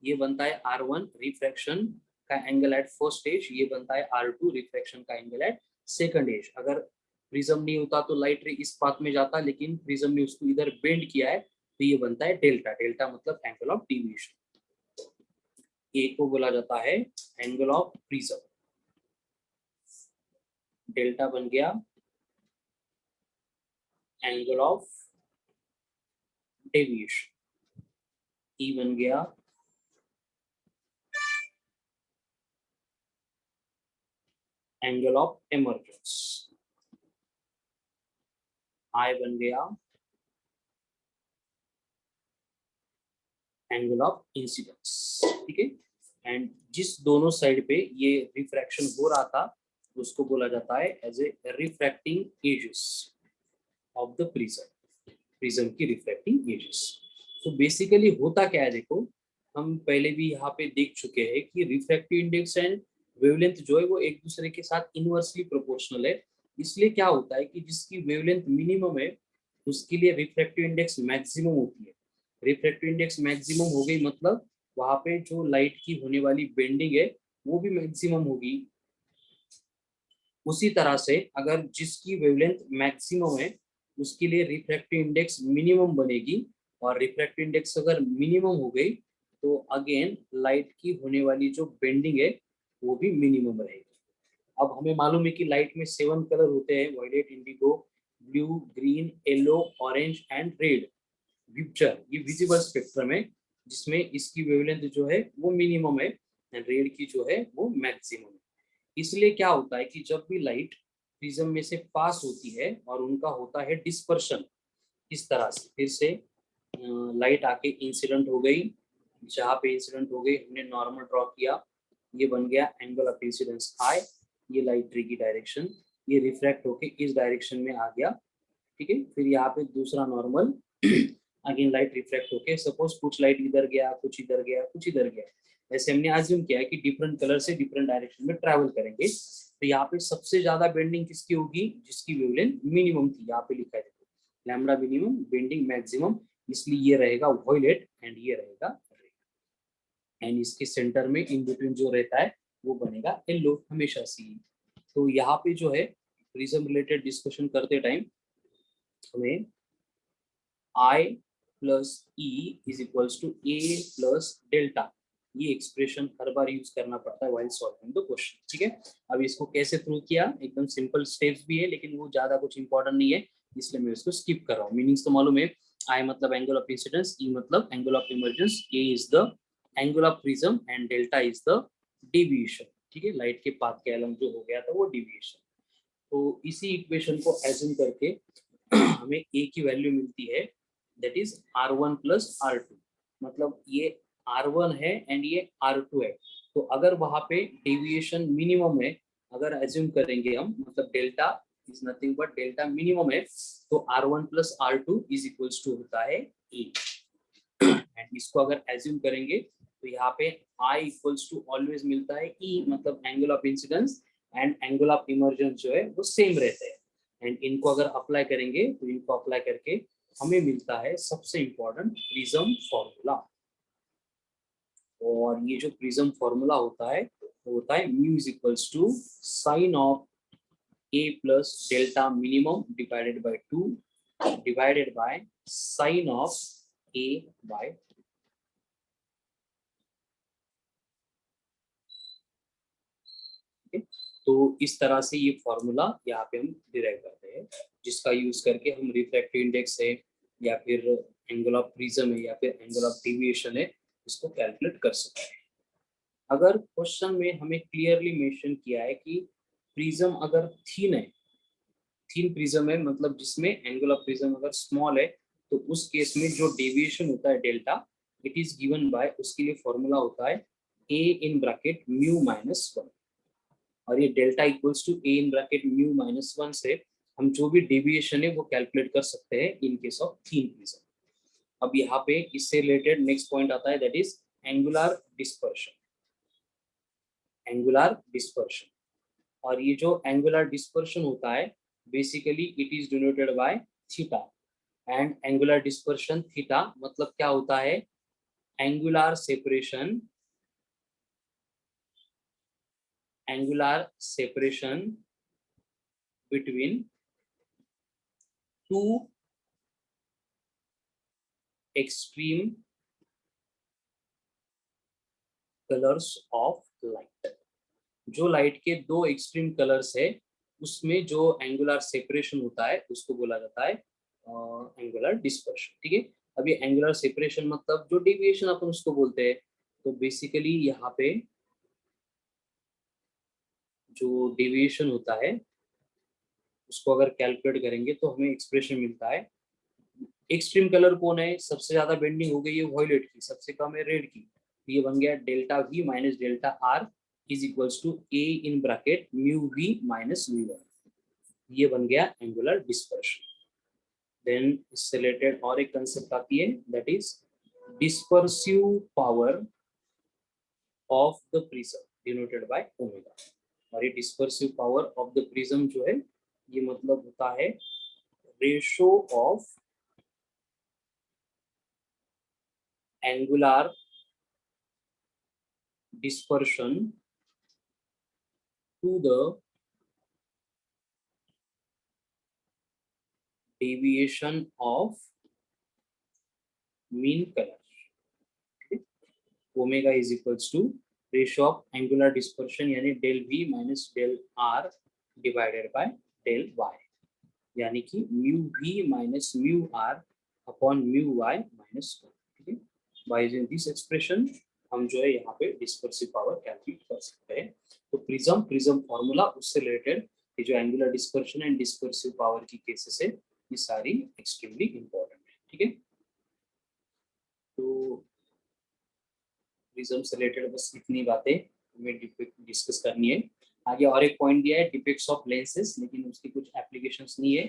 ये बनता है R1 रिफ्रैक्शन का एंगल एट फर्स्ट एज, ये बनता है R2 रिफ्रैक्शन का एंगल एट सेकंड एज। अगर प्रिज्म नहीं होता तो लाइट रे इस पाथ में जाता, लेकिन प्रिज्म ने उसको इधर बेंड किया है, तो ये बनता है डेल्टा। डेल्टा मतलब एंगल ऑफ डिविएशन। ए को बोला जाता है एंगल ऑफ प्रिज्म, डेल्टा बन गया एंगल ऑफ डेविएशन, ई बन गया एंगल ऑफ इमर्जेंस, आई बन गया एंगल ऑफ इंसिडेंस। ठीक है, एंड जिस दोनों साइड पे ये रिफ्रैक्शन हो रहा था उसको बोला जाता है as a refracting edges of the prism, prism की रिफ्रैक्टिंग एजेस। तो बेसिकली होता क्या है, देखो हम पहले भी यहाँ पे देख चुके हैं कि रिफ्रैक्टिव इंडेक्स एंड वेवलेंथ जो है वो एक दूसरे के साथ इनवर्सली प्रोपोर्शनल है। इसलिए क्या होता है कि जिसकी वेवलेंथ मिनिमम है उसके लिए रिफ्रैक्टिव इंडेक्स मैक्सिमम होती है। रिफ्रैक्टिव इंडेक्स मैक्सिमम हो गई मतलब वहां पे जो लाइट की होने वाली बेंडिंग है वो भी मैक्सिमम होगी। उसी तरह से अगर जिसकी वेवलेंथ मैक्सिमम है उसके लिए रिफ्रैक्टिव इंडेक्स मिनिमम बनेगी, और रिफ्रैक्टिव इंडेक्स अगर मिनिमम हो गई तो अगेन लाइट की होने वाली जो बेंडिंग है वो भी मिनिमम रहेगी। अब हमें मालूम है कि लाइट में 7 कलर होते हैं, violet, indigo, blue, green, yellow, orange and red. विपचर ये विजिबल स्पेक्ट्रम है जिसमें इसकी वेवलेंथ जो है वो मिनिमम है एंड रेड की जो है वो मैक्सिमम है। इसलिए क्या होता है कि जब भी लाइट प्रिज्म में से पास होती है और उनका होता है डिस्पर्शन, इस तरह से फिर से लाइट आके इंसिडेंट हो गई, जहाँ पे इंसिडेंट हो गई हमने नॉर्मल ड्रॉ किया, ये बन गया एंगल ऑफ इंसिडेंस आई, ये लाइट रे की डायरेक्शन, ये रिफ्रैक्ट होके इस डायरेक्शन में आ गया। ठीक है, फिर यहाँ पे दूसरा नॉर्मल अगेन लाइट रिफ्लेक्ट होके, सपोज कुछ लाइट इधर गया, कुछ इधर गया, कुछ इधर गया, ऐसे हमने अज्यूम किया है कि डिफरेंट कलर से डिफरेंट डायरेक्शन में ट्रैवल करेंगे। तो यहाँ पे सबसे ज्यादा बेंडिंग किसकी होगी, जिसकी वेवलेंथ मिनिमम थी, यहाँ पे लिखा है देखो लैम्डा मिनिमम बेंडिंग मैक्सिमम, इसलिए ये रहेगा वॉयलेट एंड ये रहेगा रेड, एंड इसके सेंटर में इन बिटवीन जो रहता है वो बनेगा येलो हमेशा सी। तो यहाँ पे जो है प्रिज्म रिलेटेड डिस्कशन करते टाइम हमें I plus E is equals to A plus delta, ये एक्सप्रेशन हर बार यूज करना पड़ता है व्हाइल सॉल्विंग द क्वेश्चन। ठीक है, अब इसको कैसे प्रूव किया, एकदम सिंपल स्टेप्स भी है लेकिन वो ज्यादा कुछ इंपॉर्टेंट नहीं है इसलिए मैं इसको स्किप कर रहा हूँ। मीनिंग्स तो मालूम है, आई मतलब एंगल ऑफ इंसिडेंस, ई मतलब angle of emergence, A is the angle of prism and delta is the deviation. ठीक है, लाइट के पाथ के अलग जो हो गया था वो डेविएशन। तो इसी इक्वेशन को एज्यूम करके हमें ए की वैल्यू मिलती है that is R1 plus R2, मतलब ये R1 है एंड ये R2 है। तो अगर वहां पे डेविएशन मिनिमम है, अगर एज्यूम करेंगे हम, मतलब delta is nothing but delta minimum है, तो R1 plus R2 is equals to होता है E। एंड इसको अगर एज्यूम करेंगे तो यहाँ पे I इक्वल्स टू ऑलवेज मिलता है E, मतलब angle of incidence and angle of emergence जो है वो सेम रहते हैं। एंड इनको अगर अप्लाई करेंगे तो इनको अप्लाई करके हमें मिलता है सबसे इंपॉर्टेंट प्रिज्म फॉर्मूला। और ये जो प्रिज्म फॉर्मूला होता है वो होता है mu is equals to sine of A plus delta minimum divided by 2 divided by sine of A by. तो इस तरह से ये फॉर्मूला यहाँ पे हम डिराइव करते हैं, जिसका यूज करके हम रिफ्रैक्टिव इंडेक्स है या फिर एंगल ऑफ प्रिज्म है या फिर एंगल ऑफ डेविएशन है इसको कैलकुलेट कर सकते हैं। अगर क्वेश्चन में हमें क्लियरली मेंशन किया है कि प्रिज्म अगर थीन है, थीन प्रिज्म है मतलब जिसमें एंगल ऑफ प्रिज्म अगर स्मॉल है, तो उस केस में जो डेविएशन होता है delta, it is given by, उसके लिए फॉर्मूला होता है A in bracket mu minus 1, और ये delta equals to A in bracket mu minus 1 से हम जो भी डेविएशन है वो कैलकुलेट कर सकते हैं इन केस ऑफ थीन प्रिज्म। अब यहाँ पे इससे रिलेटेड नेक्स्ट पॉइंट आता है that is angular dispersion, angular dispersion. और ये जो एंगुलर डिस्पर्शन होता है basically it is denoted by theta, and angular dispersion theta मतलब क्या होता है, angular separation, angular separation between two extreme colours of light, जो लाइट के दो एक्सट्रीम कलर्स है उसमें जो एंगुलर सेपरेशन होता है उसको बोला जाता है एंगुलर डिस्पर्शन। ठीक है, अब ये एंगुलर सेपरेशन मतलब जो डेविएशन अपन उसको बोलते हैं, तो बेसिकली यहाँ पे जो डेविएशन होता है उसको अगर कैलकुलेट करेंगे तो हमें एक्सप्रेशन मिलता है। एक्सट्रीम कलर कौन है, सबसे ज्यादा बेंडिंग हो गई है वॉयलेट की, सबसे कम है रेड की, ये बन गया delta V minus delta R is equals to A in bracket mu V minus mu R, ये बन गया एंगुलर डिस्पर्शन। देन इससे रिलेटेड और एक कंसेप्ट आती है that is dispersive power of the prism denoted by omega. और ये dispersive power of the prism जो है ये मतलब होता है ratio of angular dispersion to the deviation of mean color. Okay? Omega is equals to ratio of angular dispersion यानी del v minus del r divided by del y, यानी कि mu v minus mu r upon mu y minus 1। ठीक है, by using this expression हम जो है यहाँ पे डिस्पर्सिव पावर कैलकुलेट कर सकते हैं। तो प्रिज्म फॉर्मूला उससे रिलेटेड ये जो angular dispersion and dispersive power की केसेस है ये सारी एक्सट्रीमली इंपॉर्टेंट है। ठीक है, तो प्रिज्म से रिलेटेड बस इतनी बातें हमें डिस्कस करनी है। आगे और एक पॉइंट दिया है डिपिक्ट्स ऑफ लेंसेज, लेकिन उसकी कुछ एप्लीकेशंस नहीं है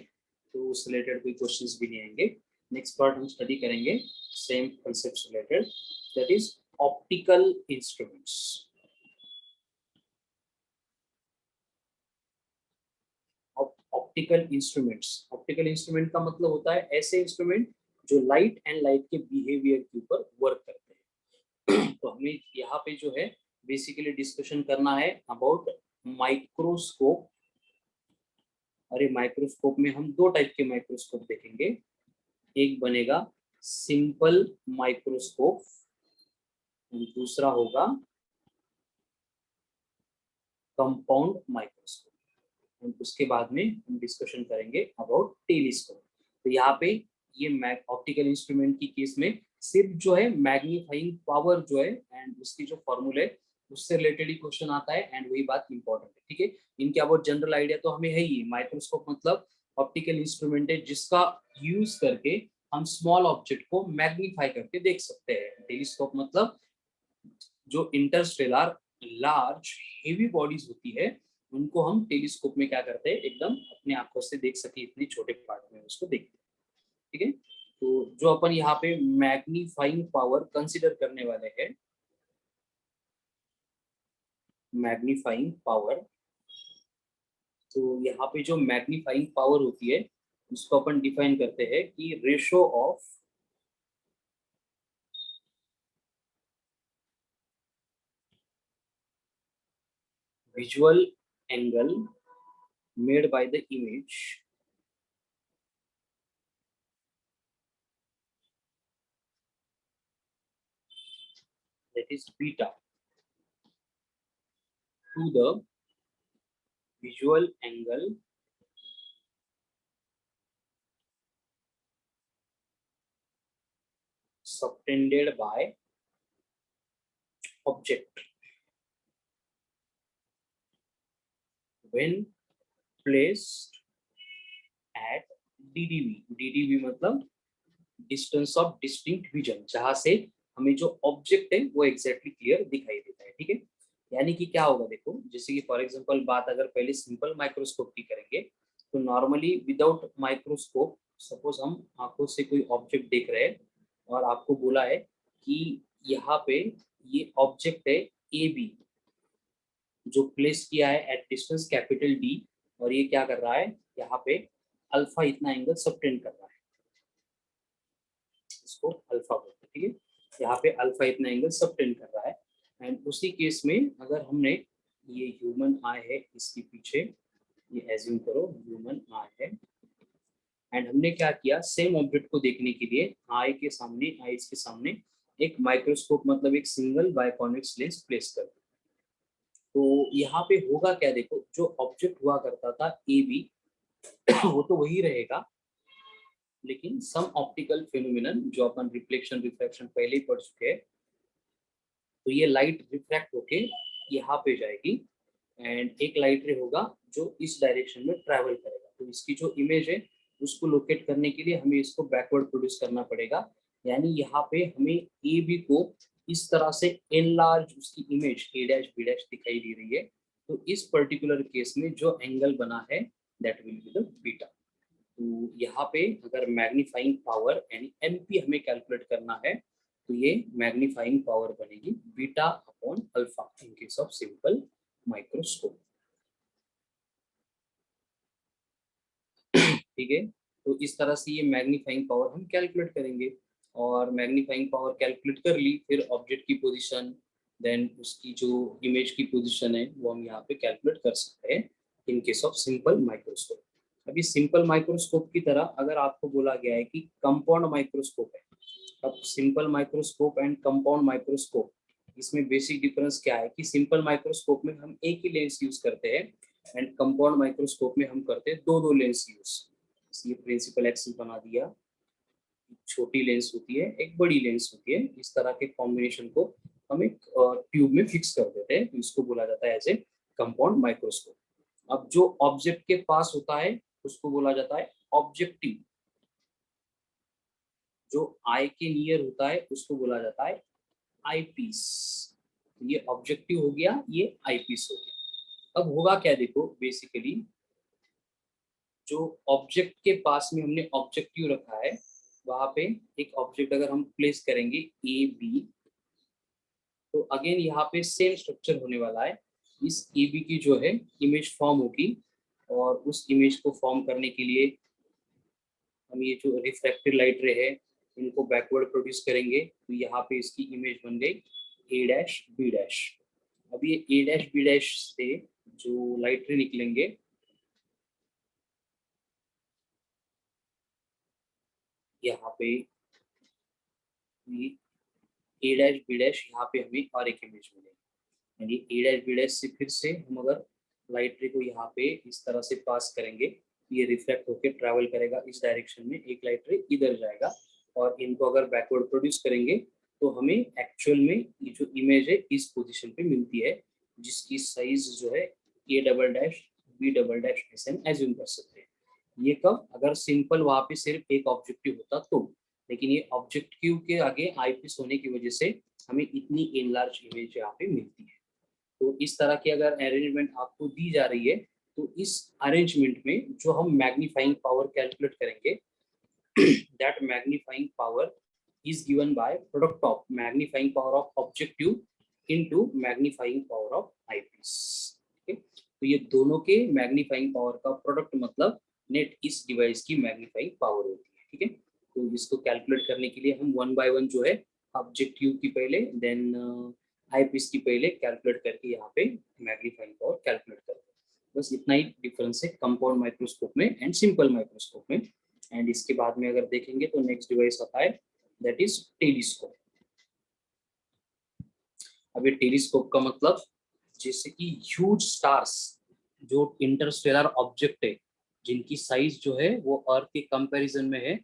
तो उससे रिलेटेड कोई क्वेश्चंस भी नहीं आएंगे। नेक्स्ट पार्ट हम स्टडी करेंगे सेम कंसेप्ट से related, that is optical instruments. Optical instrument का मतलब होता है ऐसे इंस्ट्रूमेंट जो लाइट एंड लाइट के बिहेवियर के ऊपर वर्क करते हैं। तो हमें यहाँ पे जो है बेसिकली डिस्कशन करना है अबाउट माइक्रोस्कोप। अरे माइक्रोस्कोप में हम दो टाइप के माइक्रोस्कोप देखेंगे, एक बनेगा सिंपल माइक्रोस्कोप और दूसरा होगा कंपाउंड माइक्रोस्कोप। और उसके बाद में हम डिस्कशन करेंगे अबाउट टेलीस्कोप। तो यहाँ पे ये ऑप्टिकल इंस्ट्रूमेंट की केस में सिर्फ जो है मैग्नीफाइंग पावर जो है एंड उसकी जो फॉर्मूला है उससे रिलेटेड ही क्वेश्चन आता है एंड वही बात इंपॉर्टेंट है। ठीक है, इनके अबाउट जनरल आइडिया तो हमें है ही, माइक्रोस्कोप मतलब ऑप्टिकल इंस्ट्रूमेंट है जिसका यूज करके हम स्मॉल ऑब्जेक्ट को मैग्नीफाई करके देख सकते हैं। टेलीस्कोप मतलब जो इंटरस्टेलर लार्ज हेवी बॉडीज होती है उनको हम टेलीस्कोप में क्या करते हैं एकदम अपने आंखों से देख सके इतने छोटे पार्ट में उसको देखते हैं। ठीक है, तो जो अपन यहाँ पे मैग्नीफाइंग पावर कंसीडर करने वाले हैं, मैग्नीफाइंग पावर, तो यहाँ पे जो मैग्नीफाइंग पावर होती है उसको अपन डिफाइन करते हैं कि ratio of visual angle made by the image that is beta to the visual angle subtended by object when placed at DDV। DDV मतलब डिस्टेंस ऑफ डिस्टिंक्ट विजन, जहां से हमें जो ऑब्जेक्ट है वो एग्जैक्टली क्लियर दिखाई देता है। ठीक है, यानी कि क्या होगा देखो, जैसे कि फॉर एग्जांपल बात अगर पहले सिंपल माइक्रोस्कोप की करेंगे तो नॉर्मली विदाउट माइक्रोस्कोप सपोज हम आंखों से कोई ऑब्जेक्ट देख रहे हैं और आपको बोला है कि यहाँ पे ये ऑब्जेक्ट है ए बी जो प्लेस किया है एट डिस्टेंस कैपिटल डी, और ये क्या कर रहा है यहाँ पे अल्फा इतना एंगल सबटेंड कर रहा है, इसको अल्फा बोलते हैं। ठीक है, यहाँ पे अल्फा इतना एंगल सबटेंड कर रहा है एंड उसी केस में अगर हमने ये ह्यूमन आई है इसके पीछे, ये एज्यूम करो ह्यूमन आई है एंड हमने क्या किया सेम ऑब्जेक्ट को देखने के लिए आई के सामने आईज के सामने एक माइक्रोस्कोप मतलब एक सिंगल बायकॉन्वेक्स लेंस प्लेस कर दो। तो यहाँ पे होगा क्या, देखो जो ऑब्जेक्ट हुआ करता था ए बी वो तो वही रहेगा, लेकिन सम ऑप्टिकल फिनोमिनन जो अपन रिफ्लेक्शन रिफ्रैक्शन पहले ही पढ़ चुके हैं, तो ये लाइट रिफ्रैक्ट होके यहाँ पे जाएगी एंड एक लाइट रे होगा जो इस डायरेक्शन में ट्रैवल करेगा। तो इसकी जो इमेज है उसको लोकेट करने के लिए हमें इसको बैकवर्ड प्रोड्यूस करना पड़ेगा, यानी यहाँ पे हमें ए बी को इस तरह से एनलार्ज उसकी image A dash B dash दिखाई दे रही है। तो इस पर्टिकुलर केस में जो एंगल बना है that will be the beta. तो यहाँ पे अगर मैग्नीफाइंग पावर यानी एमपी हमें कैलकुलेट करना है, तो ये मैग्नीफाइंग पावर बनेगी beta upon alpha in case of simple microscope. ठीक है, तो इस तरह से ये मैग्नीफाइंग पावर हम कैलकुलेट करेंगे, और मैग्नीफाइंग पावर कैलकुलेट कर ली, फिर ऑब्जेक्ट की पोजीशन, देन उसकी जो इमेज की पोजीशन है वो हम यहाँ पे कैलकुलेट कर सकते हैं इन केस ऑफ सिंपल माइक्रोस्कोप। अभी सिंपल माइक्रोस्कोप की तरह अगर आपको बोला गया है कि कंपाउंड माइक्रोस्कोप है, अब simple microscope and compound microscope, इसमें बेसिक डिफरेंस क्या है कि सिंपल माइक्रोस्कोप में हम एक ही लेंस यूज करते हैं एंड कंपाउंड माइक्रोस्कोप में हम करते हैं दो दो लेंस यूज। ये प्रिंसिपल एक्सिस बना दिया, छोटी लेंस होती है एक बड़ी लेंस होती है, इस तरह के कॉम्बिनेशन को हम एक ट्यूब में फिक्स कर देते हैं, तो इसको बोला जाता है एज ए कंपाउंड माइक्रोस्कोप। अब जो ऑब्जेक्ट के पास होता है उसको बोला जाता है ऑब्जेक्टिव, जो आई के नियर होता है उसको बोला जाता है आई पीस। ये ऑब्जेक्टिव हो गया, ये आई पीस हो गया। अब होगा क्या, देखो बेसिकली जो ऑब्जेक्ट के पास में हमने ऑब्जेक्टिव रखा है वहां पे एक ऑब्जेक्ट अगर हम प्लेस करेंगे ए बी, तो अगेन यहाँ पे सेम स्ट्रक्चर होने वाला है। इस ए बी की जो है इमेज फॉर्म होगी, और उस इमेज को फॉर्म करने के लिए हम ये जो रिफ्रैक्टेड लाइट रे है इनको बैकवर्ड प्रोड्यूस करेंगे, तो यहाँ पे इसकी इमेज बन गई ए डैश बी डैश। अब ये ए डैश बी डैश से जो लाइट रे निकलेंगे, यहाँ पे ए डैश बी डैश, यहाँ पे हमें और एक इमेज मिलेगी, यानी ए डैश बी डैश से फिर से हम अगर लाइट रे को यहाँ पे इस तरह से पास करेंगे, ये रिफ्लेक्ट होकर ट्रैवल करेगा इस डायरेक्शन में, एक लाइट रे इधर जाएगा, और इनको अगर बैकवर्ड प्रोड्यूस करेंगे तो हमें एक्चुअल में ये जो इमेज है इस पोजीशन पे मिलती है, जिसकी साइज जो है A double dash B double dash ऐसे हम एज्यूम कर सकते हैं। ये कब, अगर सिंपल वहां पे सिर्फ एक ऑब्जेक्टिव होता तो, लेकिन ये ऑब्जेक्टिव के आगे आईपीस होने की वजह से हमें इतनी एनलार्ज इमेज यहाँ पे मिलती है। तो इस तरह की अगर अरेंजमेंट आपको दी जा रही है, तो इस अरेंजमेंट में जो हम मैग्नीफाइंग पावर कैलकुलेट करेंगे that magnifying power is given by product of magnifying power of objective into magnifying power of eyepiece। ठीक है, तो ये दोनों के मैग्नीफाइंग पावर का प्रोडक्ट मतलब नेट इस डिवाइस की मैग्नीफाइंग पावर होती है। ठीक है, तो इसको कैलकुलेट करने के लिए हम वन बाय वन जो है ऑब्जेक्टिव की पहले, देन आईपीस की पहले कैलकुलेट करके यहाँ पे मैग्नीफाइंग पावर कैलकुलेट करते हैं। बस इतना ही डिफरेंस है कंपाउंड माइक्रोस्कोप में एंड सिंपल माइक्रोस्कोप में। एंड इसके बाद में अगर देखेंगे तो नेक्स्ट डिवाइस आता है दैट इज टेलीस्कोप। अब ये टेलीस्कोप का मतलब जैसे कि ह्यूज स्टार्स, जो इंटरस्टेलर ऑब्जेक्ट है जिनकी साइज जो है वो अर्थ के कंपैरिजन में है,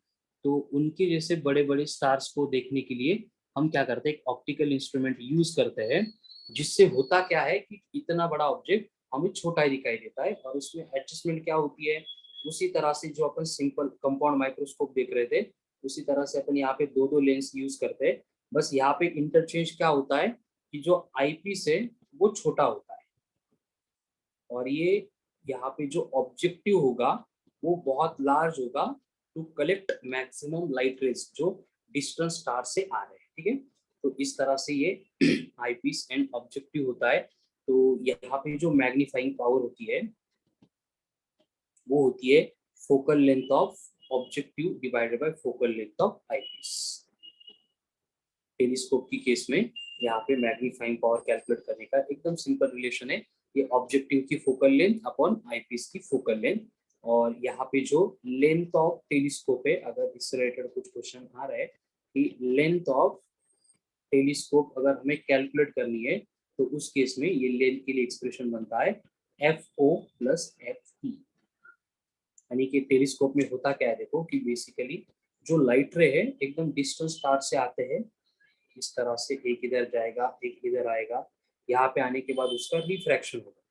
तो उनके जैसे बड़े बड़े स्टार्स को देखने के लिए हम क्या करते हैं, एक ऑप्टिकल इंस्ट्रूमेंट यूज करते हैं, जिससे होता क्या है कि इतना बड़ा ऑब्जेक्ट हमें छोटा ही दिखाई देता है, और उसमें एडजस्टमेंट क्या होती है, उसी तरह से जो अपन सिंपल कंपाउंड माइक्रोस्कोप देख रहे थे उसी तरह से अपन यहाँ पे दो दो लेंस यूज करते हैं। बस यहाँ पे इंटरचेंज क्या होता है कि जो आईपीस है वो छोटा होता है, और ये यहाँ पे जो ऑब्जेक्टिव होगा वो बहुत लार्ज होगा to collect maximum light rays जो डिस्टेंस स्टार से आ रहे हैं। ठीक है, तो इस तरह से ये आईपीस एंड ऑब्जेक्टिव होता है। तो यहाँ पे जो मैग्नीफाइंग पावर होती है वो होती है focal length of objective divided by focal length of eyepiece. Telescope की केस में यहाँ पे मैग्नीफाइंग पावर कैलकुलेट करने का एकदम सिंपल रिलेशन है, ये ऑब्जेक्टिव की फोकल लेंथ अपॉन आईपीस की फोकल लेंथ। और यहाँ पे जो लेंथ ऑफ टेलीस्कोप है, अगर इससे रिलेटेड कुछ क्वेश्चन आ रहा है कि लेंथ ऑफ टेलीस्कोप अगर हमें कैलकुलेट करनी है तो उस केस में ये लेंथ के लिए एक्सप्रेशन बनता है FO + FE। यानी कि टेलीस्कोप में होता क्या है, देखो कि बेसिकली जो लाइट रे है एकदम डिस्टेंस स्टार से आते हैं, इस तरह से एक इधर जाएगा एक इधर आएगा, यहाँ पे आने के बाद उसका रिफ्रैक्शन होगा,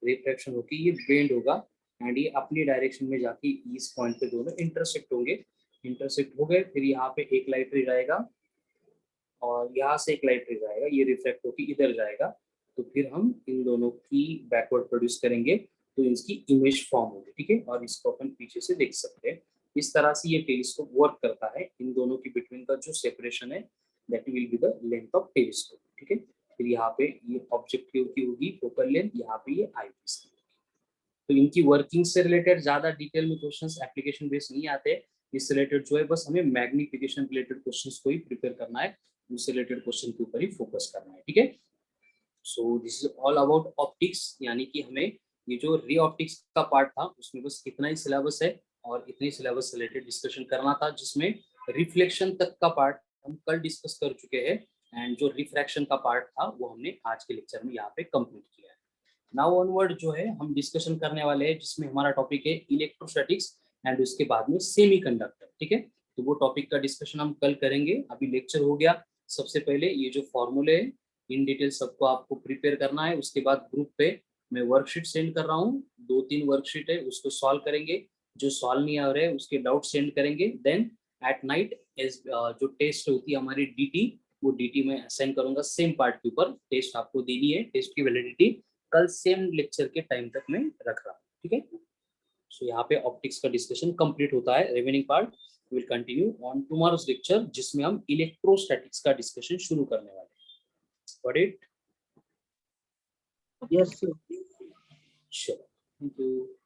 रिफ्रैक्शन होकर ये बेंड होगा एंड ये अपनी डायरेक्शन में जाके इस पॉइंट पे दोनों इंटरसेक्ट होंगे, इंटरसेक्ट हो गए, फिर यहाँ पे एक लाइट रे जाएगा और यहाँ से एक लाइट रे जाएगा, ये रिफ्लेक्ट होकर इधर जाएगा, तो फिर हम इन दोनों की बैकवर्ड प्रोड्यूस करेंगे तो इसकी इमेज फॉर्म होगी, ठीक है। और इसको अपन पीछे से देख सकते हैं। इस तरह से ये टेलीस्कोप वर्क करता है। इन दोनों की बिटवीन का जो सेपरेशन है that will be the length of telescope, ठीक है। फिर यहाँ पे ये ऑब्जेक्टिव की होगी फोकल लेंथ, यहाँ पे ये आई पीस की। तो इनकी वर्किंग से रिलेटेड ज्यादा डिटेल में क्वेश्चंस एप्लीकेशन बेस्ड नहीं आते, इससे रिलेटेड जो है बस हमें मैग्निफिकेशन रिलेटेड क्वेश्चंस को ही प्रिपेयर करना है, उससे रिलेटेड क्वेश्चन के ऊपर ही फोकस करना है, ठीक है। So this is all about optics, यानी कि हमें ये जो रे ऑप्टिक्स का पार्ट था उसमें बस इतना ही सिलेबस है और इतनी सिलेबस से रिलेटेड डिस्कशन करना था, जिसमें रिफ्लेक्शन तक का पार्ट हम कल डिस्कस कर चुके हैं एंड जो रिफ्रैक्शन का पार्ट था वो हमने आज के लेक्चर में यहाँ पे कंप्लीट किया है। नाउ ऑनवर्ड जो है हम डिस्कशन करने वाले हैं जिसमें हमारा टॉपिक है इलेक्ट्रोस्टैटिक्स एंड उसके बाद में सेमीकंडक्टर, ठीक है। तो वो टॉपिक का डिस्कशन हम कल करेंगे। अभी लेक्चर हो गया। सबसे पहले ये जो फॉर्मूले है इन डिटेल सबको आपको प्रिपेयर करना है। उसके बाद ग्रुप पे मैं वर्कशीट सेंड कर रहा हूँ, 2-3 वर्कशीट है, उसको सॉल्व करेंगे। जो सॉल्व नहीं आ रहे हैं उसके डाउट सेंड करेंगे। देन एट नाइट जो टेस्ट होती है हमारी DT, वो DT में असाइन करूंगा सेम पार्ट के ऊपर। टेस्ट आपको देनी है, टेस्ट की वैलिडिटी कल सेम लेक्चर के टाइम तक मैं रख रहा हूँ, ठीक है। सो यहाँ पे ऑप्टिक्स का डिस्कशन कंप्लीट होता है। Remaining part will continue on tomorrow's lecture जिसमें हम इलेक्ट्रोस्टैटिक्स का डिस्कशन शुरू करने वाले हैं। Got it? Yes, sir. Sure. Thank you.